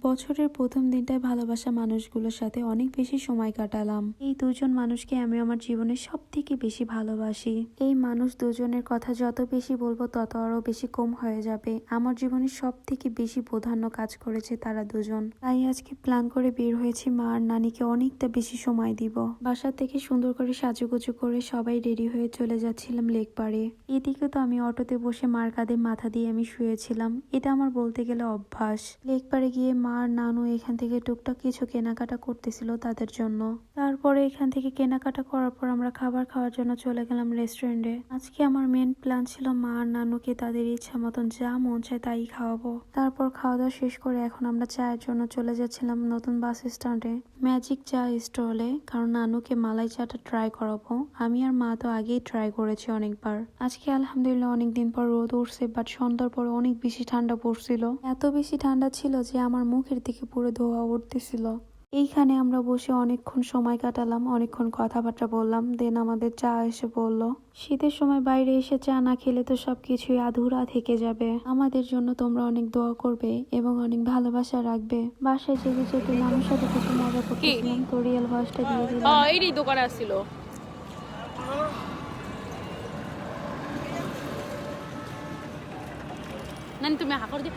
বছরের প্রথম দিনটায় ভালোবাসা মানুষগুলোর সাথে অনেক বেশি সময় কাটালাম। এই দুজন মানুষকে আমি আমার জীবনে সব থেকে বেশি ভালোবাসি। এই মানুষ দুজনের কথা যত বেশি বলবো তত আরো বেশি কম হয়ে যাবে। আমার জীবনে সব থেকে বেশি প্রাধান্য কাজ করেছে তারা দুজন। তাই আজকে প্ল্যান করে বের হয়েছি মা আর নানিকে অনেকটা বেশি সময় দিব। বাসা থেকে সুন্দর করে সাজুগুজু করে সবাই রেডি হয়ে চলে যাচ্ছিলাম লেক পাড়ে। এদিকে তো আমি অটোতে বসে মার কাঁধে মাথা দিয়ে আমি শুয়েছিলাম। এটা আমার বলতে গেলে অভ্যাস। লেক পাড়ে গিয়ে মা আর নানু এখান থেকে টুকটাক কিছু কেনাকাটা করতেছিল তাদের জন্য। তারপরে এখান থেকে কেনাকাটা করার পর আমরা খাবার খাওয়ার জন্য চলে গেলাম রেস্টুরেন্টে। আজকে আমার মেন প্ল্যান ছিল মা আর নানুকে তাদের ইচ্ছা মতন যা মন চায় তাই খাওয়াবো। তারপর খাওয়া দাওয়া শেষ করে এখন আমরা চায়ের জন্য চলে যাচ্ছিলাম নতুন বাস স্ট্যান্ডে ম্যাজিক চা স্টলে, কারণ নানুকে মালাই চাটা ট্রাই করাবো। আমি আর মা তো আগেই ট্রাই করেছি অনেকবার। আজকে আলহামদুলিল্লাহ অনেকদিন পর রোদ উঠছে, বাট সন্ধ্যার পর অনেক বেশি ঠান্ডা পড়ছিল। এত বেশি ঠান্ডা ছিল যে আমার মুখের দিকে পুরো ধোয়া উঠতেছিল। এইখানে আমরা বসে অনেকক্ষণ সময় কাটালাম, অনেকক্ষণ কথাবার্তা বললাম। দেন আমাদের চা এসে পড়লো। শীতের সময় বাইরে এসে চা না খেলে তো সবকিছুই আধুরা থেকে যাবে। আমাদের জন্য তোমরা অনেক দোয়া করবে এবং অনেক ভালোবাসা রাখবে। বাসায় যেতে যেতে নানুর সাথে কিছু মজা করতেছিলাম, তো রিয়েল ভয়েসটা দিয়ে দিলাম। এই দোকানে আসছিল নানি, তুমি হাঁকর দিয়ে